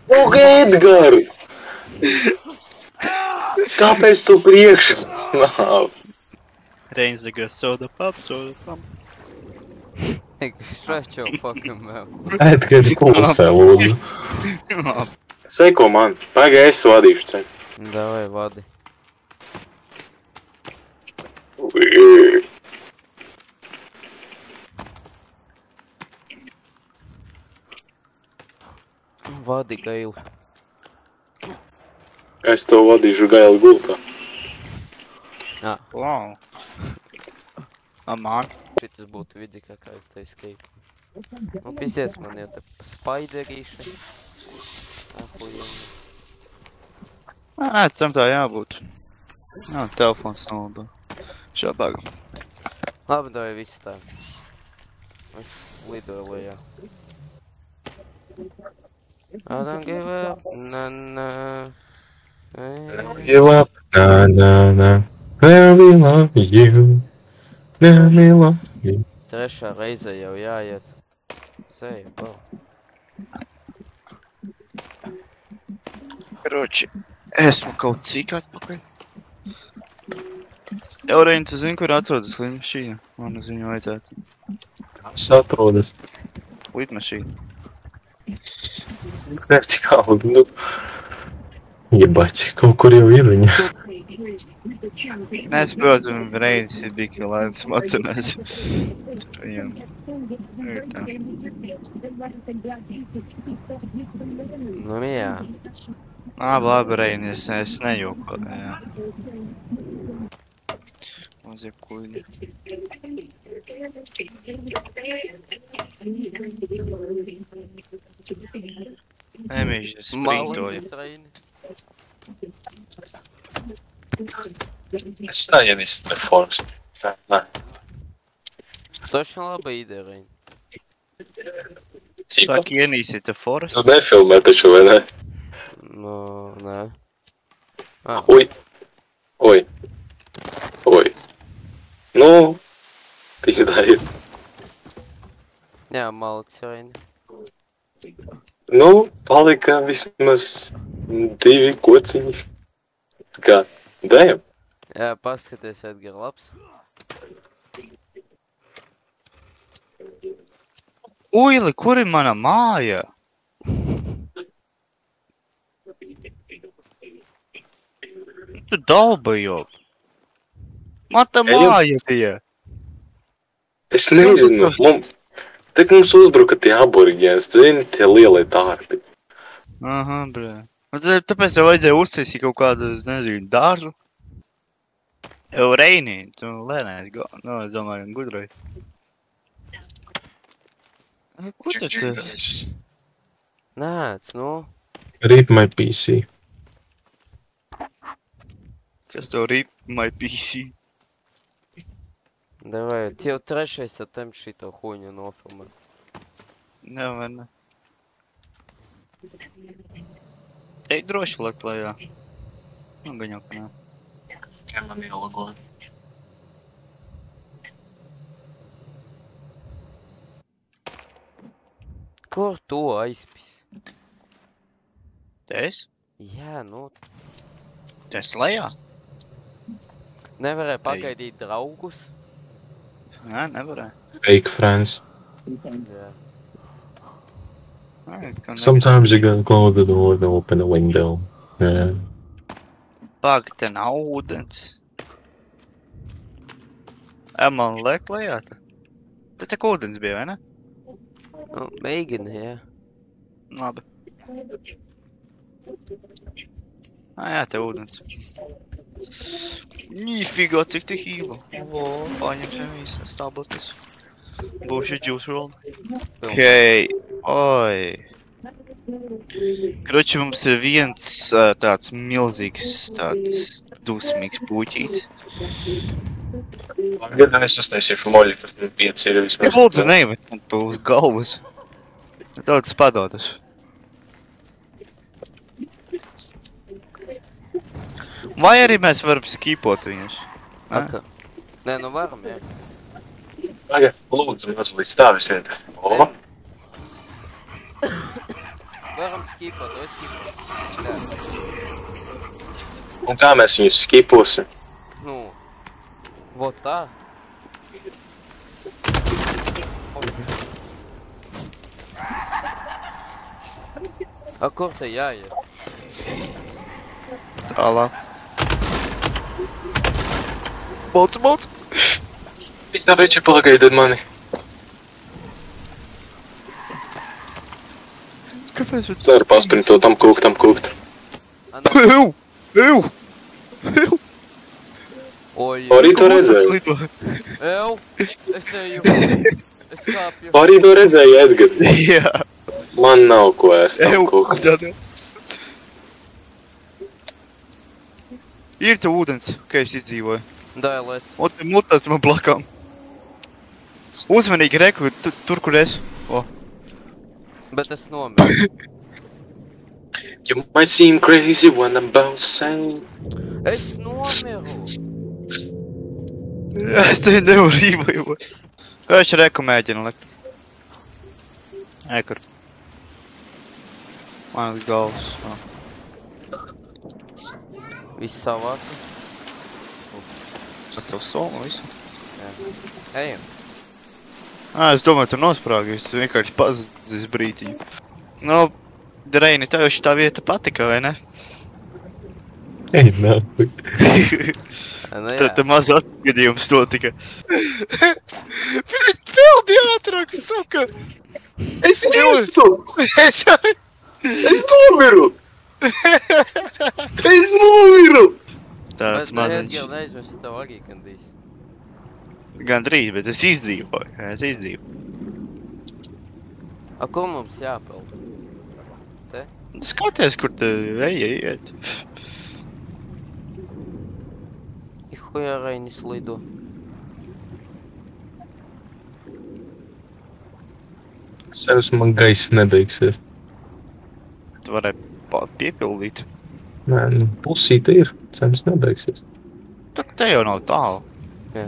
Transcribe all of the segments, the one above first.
O, Edgar! Kāpēc tu priekšā stāv? Reinas the girl, soda pop. Nigga, shut your fucking mouth. Edgar, klusē, lūdzu. Seko man, pagaid, es vadīšu te. Davai, vadi. Vadi, Gaili. Es to vadīšu Gaili gultā. Wow. Man. Šitas būtu vidikā, kā es te escape. Nu, pisies man ir te spaiderīši. Ahujeni. Nē, tam tā jābūt. Jā, telefons nav. Šābāgam. Labi, davai viss tā. Es lidoju lejā. I don't give up, na. Give up, na. Where we love you. Where we love you. Trešā reize jau jāiet. Seju, bro. Karoči, esmu kaut cik atpakaļ. Jau Reini, tu zini, kur atrodas lidmašīna? Man uz viņu vajadzētu. Kas atrodas? Lidmašīna. Vertikāli, nu. Jebać, kaut kur jau ir viņa. Nē, es protams, Reinis ir bija lēns macinājis. Tur viņam ir tā. Nu, jā. Labi, Reini, es nejokoju, jā. Mazie kuļi. Nemīši, es sprintoju. Malacis, Reini. Es neievistu Forest. Nē. Toši laba ideja, Reini. Sāk ienīsi te Forest. Tu nefilmē taču, vai ne? Nu, nē. Oi. Nu, pizdājiet. Jā, malacis, Reini. Nu, palika vismaz 2 kociņi. Tā kā, damn. Jā, paskaties, Edgar, labs. Uili, kur ir mana māja? Tu dalbajot. Man tā māja bija. Es nezinu, tak mums uzbruka tie aborigēns, tu zini, tie lielie tārpi. Aha, brē. Tāpēc jau vajadzēja uztaisīt kaut kādu, es nezinu, dārzu. Jau Reini, tu lēnēs, es domāju, gudroji. Ko tad tu? Nāc, nu. Rip my PC. Kas tev rip my PC? Davai, tev trešais attempt šito huņu nofilmēt. Nevar, ne. Ej droši lakt vajā. Nu, gan jau, ka nē. Kā man ielagoja? Kur tu aizpis? Te es? Jā, nu. Te es lejā? Nevarēja pagaidīt draugus? Nē, nevarēja. Fake friends. Jā. Sometimes you gotta close the door and open the window. Yeah. Pag, te nav ūdens. Man liek lejā te. Te tek ūdens bija, vai ne? Nu, mēģini, jā. Labi. Jā, te ūdens. Nīfigā, cik te hīlu. Paņemsim visas tabletes. Būšu juice roll. Okei, oi. Kroči, mums ir viens tāds milzīgs, tāds dusmīgs puķīts. Gan es uztaisīšu moļi, kad 5 ir vismaz. Lūdzu, nemet man pa uz galvas. Tāds padotas. Vai arī mēs varam skipot viņus? Aka. Nē, nu varam, jā. Tagad lūdzu mazliet stāvis vietā. O, Varam skipot, vai skipot? Tā. un kā mēs viņus skiposim? Nu, vot tā. A kur te jāiet? Tālāk. Bolts! Viss tā veča pagaidiet mani. Kāpēc viņš... Ceru pasprintot tam kūkt. Ew! Oi, Arī to redzēju. ew, es eju, es kāpju. Arī to redzēju, Edgar. Jā. Man nav ko ēst tam Ew! kūkt. Ir te ūdens, ka es izdzīvoju. Dēlēs. Un te mutās man blakām. Uzmanīgi reku, tur, kur es. O. Bet es nomiru. You might seem crazy when I'm bouncing. Es nomiru. Es tevi nevaru rīvojot. Kā viņš reku mēģina likt? Ekur. Man uz galvas. Viss savāk. Ar savu somu visu. Ejam. Es domāju, tu nosprāgi, es vienkārši pazudis brītiņu. Nu, Reini, tev jau šitā vieta patika, vai ne? Ei, nav. Nu jā. Te maz atgadījums notika. Pildi ātrāk, suka! Es mirstu! Es nomiru! Es nomiru! tāds Bet maziņš. Edgar neizmesi tev arī gandrīz. Gandrīz, bet es izdzīvoju. A, kur mums jāpeld? Te? Skaties, kur te iet. Ihuja Reinis lido. Sevs man gaiss nebeigsies. Tu varēji piepildīt. Nē, nu, pusīte ir. Cenas nebeigsies. Tak te jau nav tālu. Jā.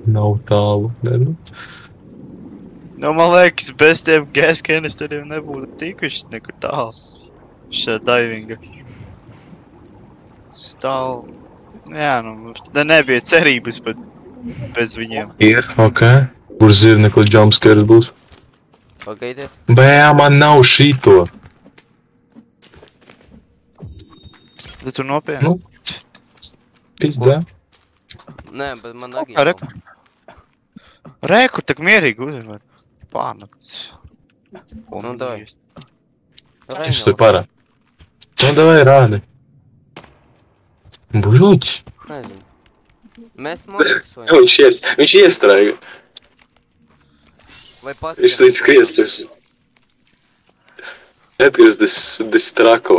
Nav tālu. Ne, nu. Nu, man liekas, bez tiem gas canisteriem nebūtu tikuši nekur tālu. Šā divinga. Tālu. Jā, nu, nebija cerības, bet bez viņiem. Ir, ok. Kur zirni, kur jumpscares būs? Pagaidiet. Bē, man nav šito. Tad tu nopieni? Nu. Pizdā. Nē, bet man arī Kā reku? Reku, tak mierīgi uzvar. Pārnakts. Nu, davai. Es to parā. Nu, davai rādi. Buļuķis. Nezinu. Mēs modificējam. Viņš iestrēga. Vai Viņš paskatām? līdz skriesties. Edgars distrako.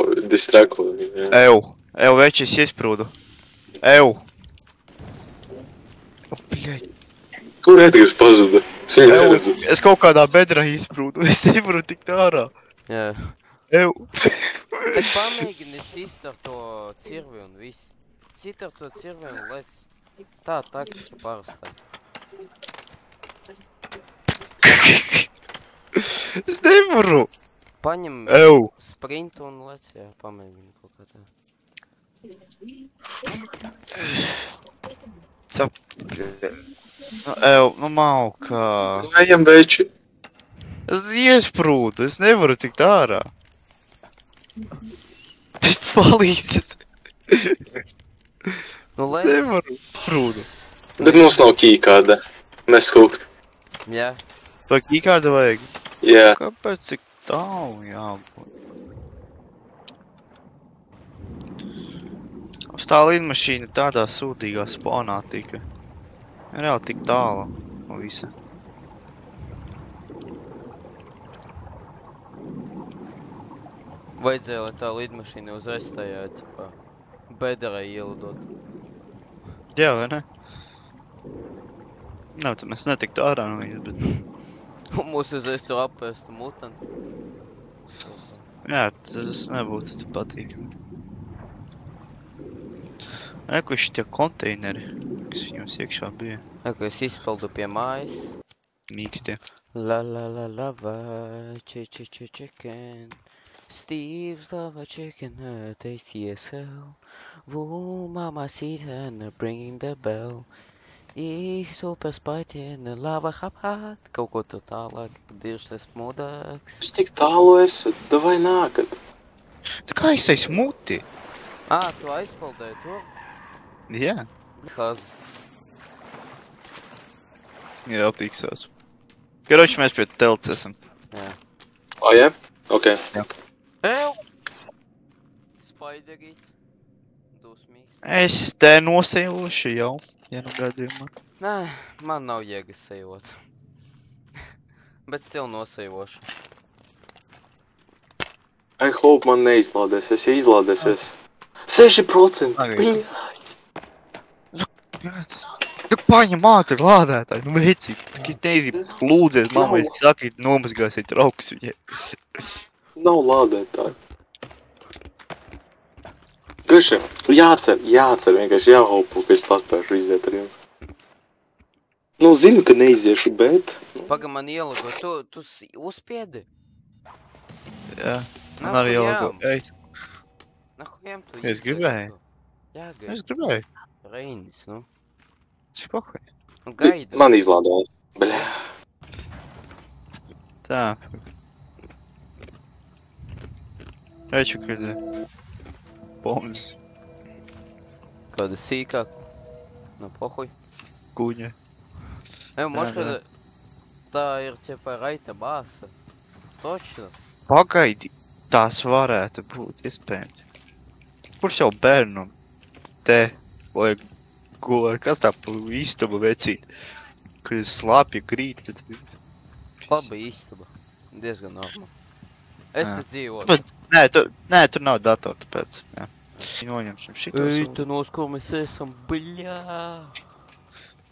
Ew, veči, es iesprūdu. Ew. O, bļaļ. Kur Edgars pazuda? Es viņu Ew, neredzu. es kaut kādā bedrā iesprūdu. Es nevaru tikt ārā. Jā. Ew. Tad pamēģini sist ar to cirvi un viss. Sit ar to cirvi un lec. Tā taktika parastā. Es nevaru. Paņem Ew. sprintu un lec, jā, pamēģini kaut kā tā. Ew, nu maukā. Ejam, veči. Es iesprūdu, es nevaru tikt ārā. Es palīdzat. Nu, Es lec. nevaru. Sprūdu. Bet mums nav keycārda. Mēs hukt. Jā. Tā keycārda vajag. Jā. Kāpēc cik tālu jābūt? Tā lidmašīna tādā sūdīgā spawnā tika. Reāli tik tālu no visa. Vajadzēja, lai tā lidmašīna uzreiz tajā, cipā, bederai ielidot. Jā, vai ne? Nav, tad mēs netiktu ārā no viņas, bet... Un mūs uzreiz tur apēstu mutanti. Jā, tas nebūtu patīkami. Kur šitie konteineri, kas viņos iekšā bija. Ko es izpildu pie mājas. Mīkstie. La la la lava, chicken. Steve's lava chicken, tasty as hell. Woo, mamacita, and bringing the bell. Super spicy and lava hot. Kaut ko tu tālāk, diržas mudāks. Es tik tālu esmu, davai nākat. Tu kā izsais muti? Tu aizpildēji to? Jā. Kaz. Ir aptīksās. Karoči, mēs pie telts esam. Jā. Jā? Ok. Ew! Spaiderīts. Dusmīgs. Es te nosēlošu jau, ja nu gadījumā. Nē, man nav jēgas sejot. Bet still nosēlošu. I hope man neizlādēsies, ja izlādēsies. 6%! Bļāt! Tu paņem ātri lādētāji, nu veci. Tu neizī lūdzies mammai, saki, nomazgāsiet traukus viņai. Nav lādētāji. Garši, jācer vienkārši jāhopu, ka es paspēšu iziet ar jums. Nu, zinu, ka neiziešu, bet... Paga man ielago, tu uzspiedi? Jā, man arī ielago. Ej, Nahujam tu Es gribēju. Jā, es gribēju. Reinis, nu. Cik pakai. Nu, gaida. Man izlādējās. Bļā. Tā. Reču, kad... Bombas. Kāda sīkāk. Nu, pohuj. Kuņa. Может, kad tā ir ķepa raita bāsa. Točno. Pagaidi, tās varētu būt iespējams. Kurš jau bērnam te vajag gulēt? Kas tā pa istabu vecīt? Kad slāpja grīt, tad... Laba istaba. Diezgan normāli. Es te dzīvoju. Bet, nē, tur nav datoru, tāpēc, jā. Noņemsim šitos. Ej, tu nos, kur mēs esam, bļā!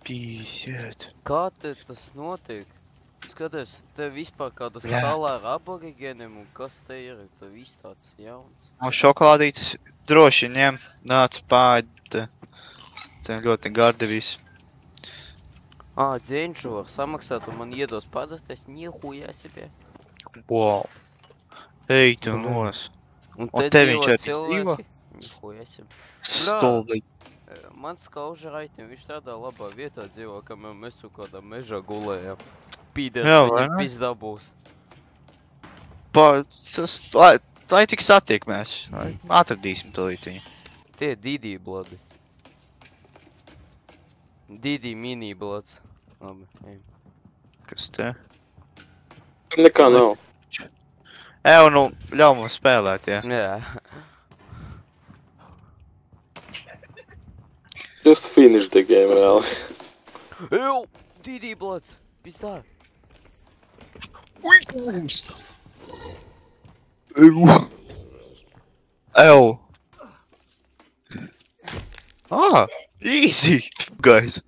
Pīsiet. Kā te tas notiek? Skaties, te vispār kāda Jā. sala ar aborigeniem un kas te ir? Te viss tāds jauns. No šokolādītes droši ņem, nāc pāģi, te ļoti gardi viss. Dzienšu var samaksāt un man iedos pazasties, nihuja себе. Wow. Ej, tu nos. Un Un te te viņš dzīvo arī dzīvo? cilvēki. Nihuja себе. Stulbi. Mans kauža raitim, viņš tādā labā vietā dzīvo, kamēr mēs kaut kādā mežā gulējām. Pīders Jā, vai viņa ne? pizdā būs. Lai tik satiekmēs. Atradīsim to līdz viņu. Tie dīdī bladi. Dīdī mini blads. Labi, ejam. Kas te? Tur nekā nav. Ew, nu, ļauj mums spēlēt, jā. Jā. Just finish the game, reāli. Ew! Dīdī blads! Pizdā! Ew. Easy, guys.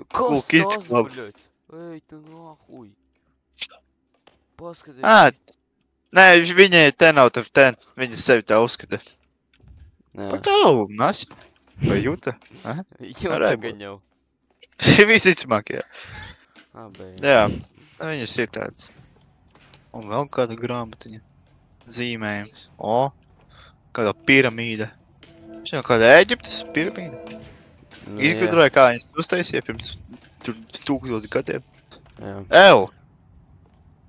Kas kids tas, club. bļaļ? Ej, tu nahuj! Paskaties! Nē, viņai te nav tev ten. Viņa sevi tā uzskata. Jā. Patalu, nas. Vai jūta? Jau Varētu tagad jau. Visticamāk, jā. Abēj. Jā, viņas ir tāds. Un vēl kāda grāmatiņa. Zīmējums. Kāda piramīda. Šķiet, kāda Ēģiptes piramīda. Nu, Izgudroja, kā viņas uztaisīja pirms 1000 gadiem. Jā. Ew!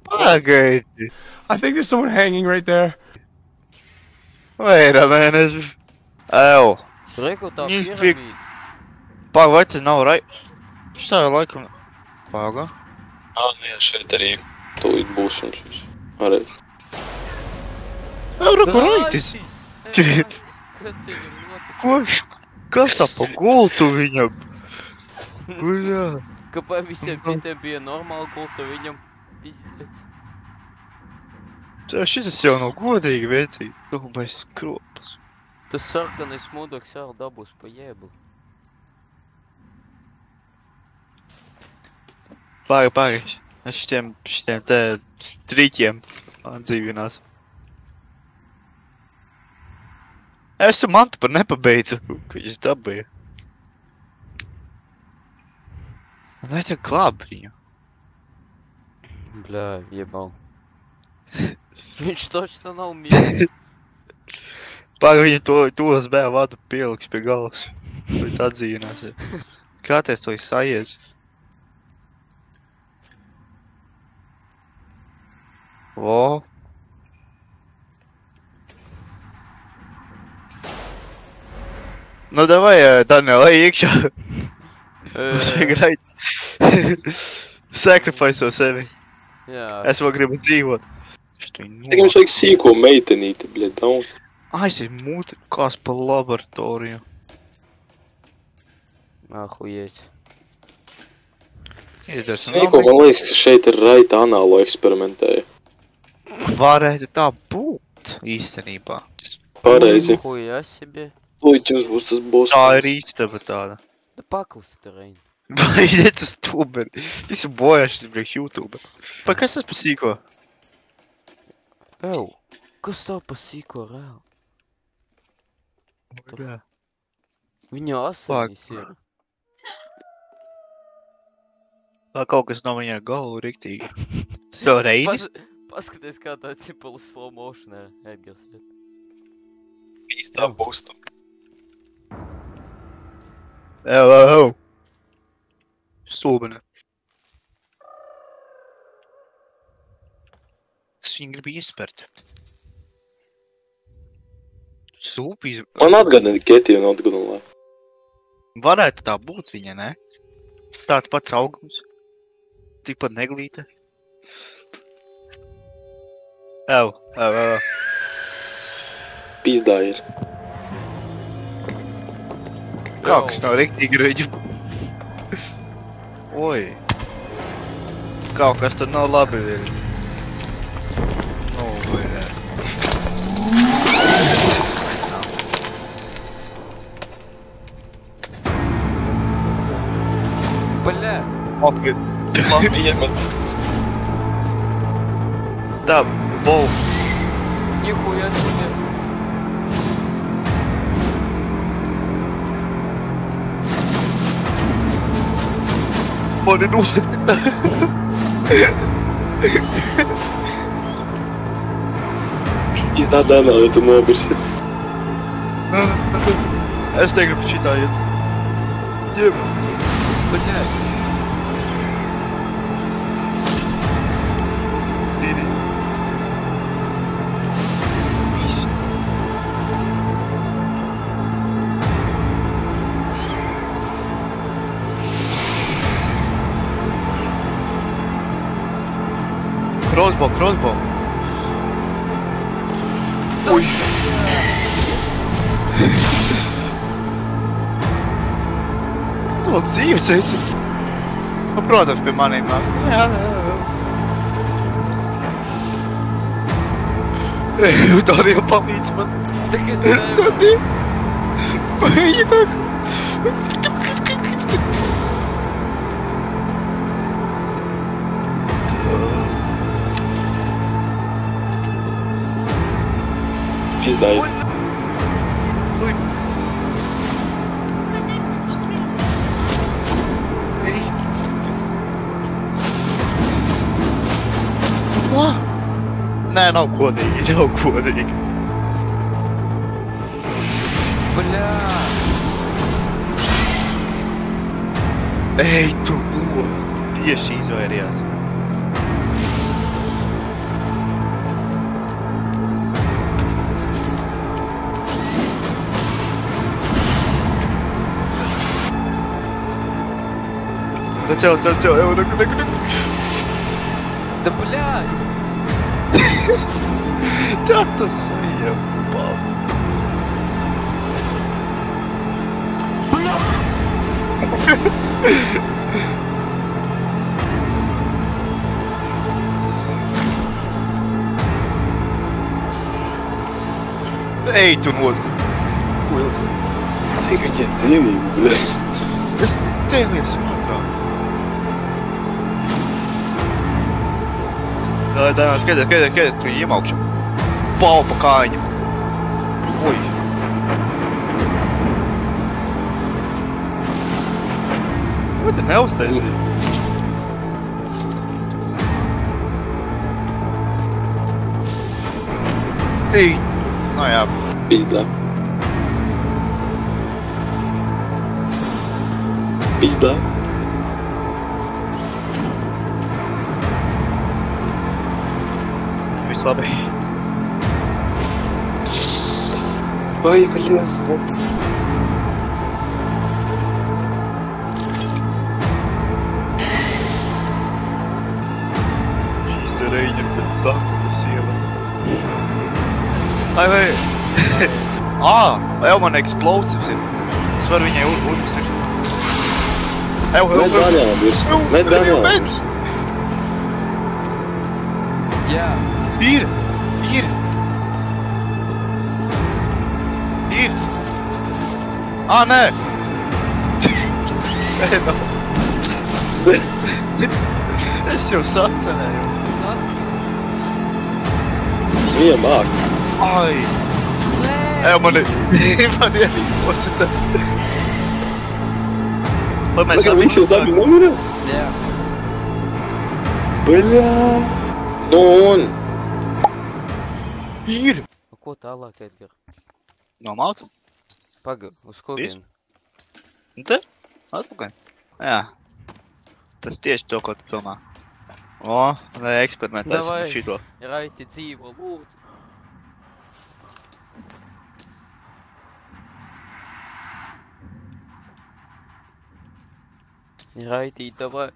Pagaidi! I think there's someone hanging right there. Wait a minute. Ew! Reku tā Nifig. piramīda. Paga, vai tas nav rai? Šitā laikam... Paga. Jā, šeit arī tūlīt būs un šis. Arī. Ew, reku raitis! Kas ir noticis? Kas tā pa gultu viņam? Guļā. Kāpēc visiem citiem bija normāli gulta, viņam pizdēts. Šitas jau nav godīgi, vecīgi. Domājas kropas. Tas sarkanais mudoks jau dabūs pa jēblu. Paga. Es šitiem te striķiem atdzīvinās. Es mantu par nepabeidzu, ka viņš dabīja. Vai tu glāb viņu. Bļā, jebal. Viņš točno nav mīļš. Paga viņa to USB vadu pieliks pie galas. Vai tā atzīvinās. Kā ties to sajiedz? O. Nu, davai, Daniel, ej iekšā. Mums vajag raid. Sacrifice o sevi. Jā. Es vēl gribu dzīvot. Tikai viņš vajag sīko meitenīti, bļa, daudz. Es ir mūti kās pa laboratoriju. Ahujiet. Iedars, Sīko, man liekas, ka šeit ir raita anālo eksperimentēja. varētu tā būt īstenībā. Pareizi. Хуя себе. Lūdzu, jums būs tas boss. Tā ir īstaba tāda. Да paklus terēn. Vai nec uz tuberi? Visu bojāšas priekš YouTube. Pa kas tas pa sīko? Ew, kas tev pa sīko reāli? Viņa asanis ir. Tā kaut kas nav viņā galvu riktīgi. Tas tev Reinis? Paskaties, kā tā cipalu slow motionā, Edgars. Īstā būsta. Ew. Stūbene. Es viņu gribu iespert. Sūpīs. Man atgādina Ketiju un atgādina. Varētu tā būt viņa, ne? Tāds pats augums. Tikpat neglīte. Ew. Pizdā ir. Kā kas nav riktīgi reģi? Oi. Kaut kas tur nav labi ir. Nu, vai ne. Бля! Labi. Labi iemet. Tā, bol. Нихуя себе! Mani nost. Pizdā Dēnā, ja tu nobirsi. Es negribu šitā iet. Ģem. Бля! Didi. Visi. Crossbow. Ui. Kā to dzīves esi? Nu, protams, pie maniem nāk. Jā. Daniel palīdz man. Так и знаю! Daniel. Viņa nāk. Pizdā ir. Sui. Ei. Ko? Nē, nav godīgi. Бля! Ej, tu nos! Tieši izvairījās. Зацел, неку. Да блядь! Да то все ебал. Ej, tu nos! Uils. Cik viņa ir dzīvība, bļa. Es cēlies ātrāk. Tā, skaties, tu iemaukšu. Pau pa kājiņu. Oi. Ko te neuztaisīji? Ej! Nu jā. Pizdā. Pizdā. Viss labi. Ой, блин. Šīs te reiņi ir pēc bakuļas iela. Vai. Jau man explosives ir. Es varu viņai uzmest. Met Daniela virs. Met Daniela virs. Jā. Ir! Nē! Nē, no. Es jau sacerēju. Viņa māk. Ai! Man ielīpos. Lai mēs Tagad visi jūs abi nomirā? Jā. Bļā. Nu un? Ir! Ko tālāk, Edgar? No mauca? Paga, uz kurienu? Un te? Atpakaļ? Jā. Tas tieši to, ko tu domā. Lai eksperimentēsim ar šito. Raiti dzīvo, lūdzu. Raiti, davai.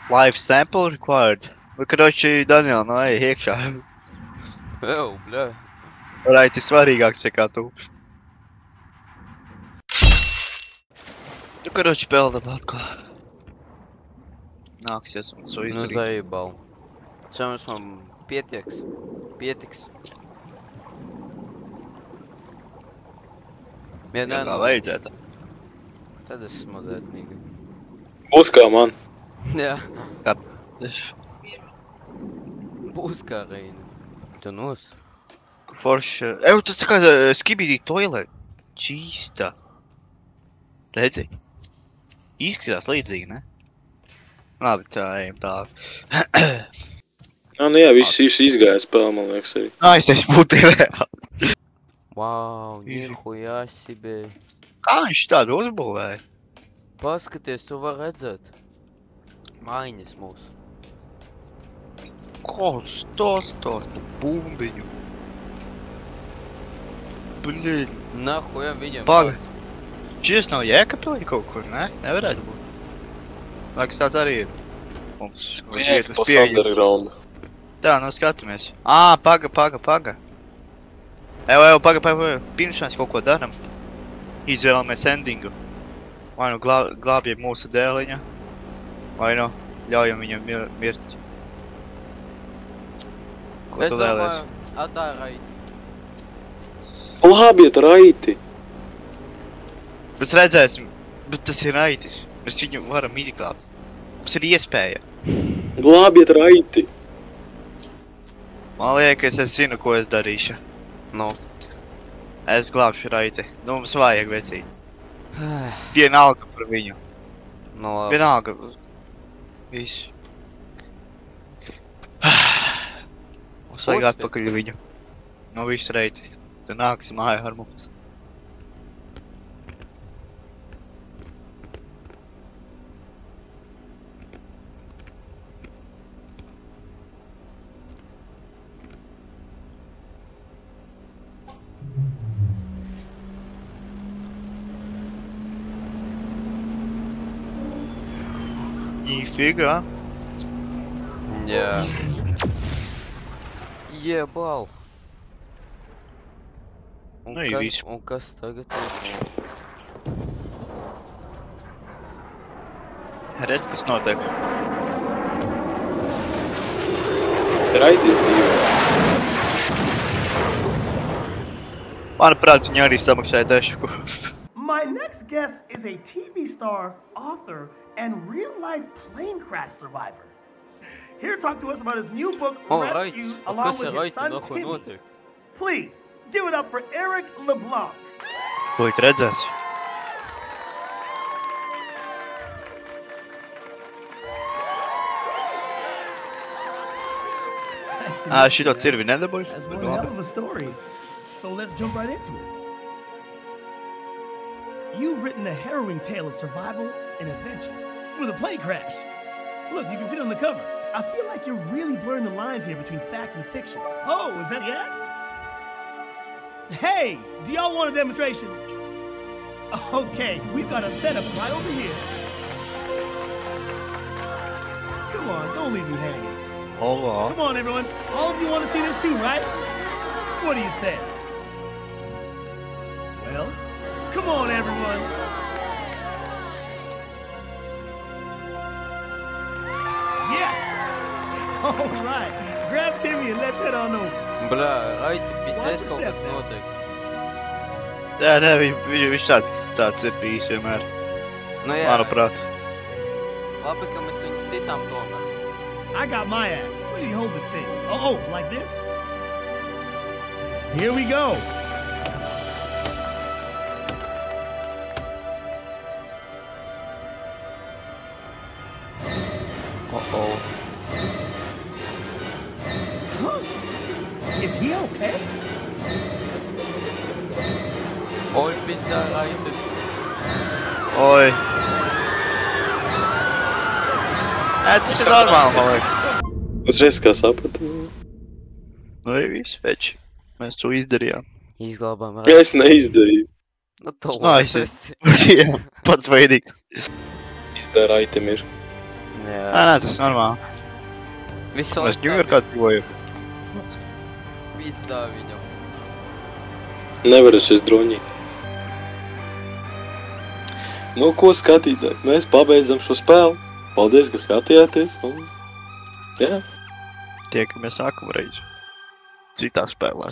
Live sample required. Короче, Daniel, nu ej iekšā. Ew, bļā. Raiti svarīgāks nekā tu. Короче, peldam atkal. Nāksies un so Nu, izdarīt. zaibal. Čems man pietiks. Jā, kā vajadzētu. Tad es smazētnīgi. Būs kā man. Jā, Kā... būs kā Reina. Tu nos. Forši... tas tā kā skibidī toilet. Čīsta. Redzi? Izskatās līdzīgi, ne? Labi, tā ejam tālāk. Nu jā, viss izgāja spēle, man liekas arī. Es būtu reāli. Vau, nihujā sibē. Kā viņš tādu uzbūvēja? Paskaties, tu var redzēt. Maiņas mūsu. Kas tas tādu bumbiņu? Bļiņ. Nahuja viņam. Paga. Šis nav Jēkabpilī kaut kur, ne? Nevarētu būt. Liekas, tāds arī ir. Mums Jēkabpils underground. Tā, nu skatāmies. Paga. Evo, paga. Pirms mēs kaut ko daram. Izvēlamies endingu. Vai nu glābjam mūsu dēliņa, vai nu ļaujam viņam mirt. Ko tu vēlies? Atdāj Raiti. Glābiet Raiti! Mēs redzēsim, bet tas ir Raitis. Mēs viņu varam izglābt. Mums ir iespēja. Glābiet Raiti! Man liekas, es zinu, ko es darīšu. Nu. Es glābšu Raiti. Nu, mums vajag vecīt. Vienalga par viņu. Nu labi. Vienalga. Viss. Mums vajag atpakaļ viņu. No visu Raiti. Tu nāksi mājā ar mums. Nifigā. Jā. Jebal. Nu, i viss. Un kas tagad ir? Redz, kas notiek. Raitis dzīvo. Manuprāt, viņi arī samaksāja dešu. My next guest is a TV star, author, and real-life plane crash survivor. Here to talk to us about his new book, Rescue, along with his son, Timmy. Please, give it up for Eric LeBlanc. Ko tu redzēsi? to Ā, meet šito you, cirvi man. nedabūji? That's one hell of a story. So let's jump right into it. You've written a harrowing tale of survival and adventure with a plane crash. Look, you can see it on the cover. I feel like you're really blurring the lines here between fact and fiction. Oh, is that the axe? Hey, do y'all want a demonstration? Okay, we've got a setup right over here. Come on, don't leave me hanging. Hold on. Come on, everyone. All of you want to see this too, right? What do you say? Well, come on, everyone. Yes! All right. Grab Timmy and let's head on over. Bля, ai, pisies kaut kas notiek. Jā, nē, viņš tāds ir bijis vienmēr. Nu jā, Manuprāt. labi, ka mēs viņu sitām tomēr. I got my axe. Where do you hold this thing? Oh, like this? Here we go. Uh-oh. Huh? Is he okay? Oi, pizza, raiti. Oi. Nē, tas ir normāli, man liekas. Uzreiz kā sapratu. Nu, ir viss, veči. Mēs to izdarījām. Izglābām Ja raiti. es neizdarīju. Nu, to Nice. esi. Jā, pats veidīgs. Izdara item ir. Nē, Jā. nē, tas ir normāli. Visu Mēs Ņujorkā dzīvojam. Visu tā viņam. Nevaru šis droņīt. Nu, ko skatītāji? Mēs pabeidzam šo spēli. Paldies, ka skatījāties. Un... Jā. Tiekamies nākamreiz. Citā spēlē.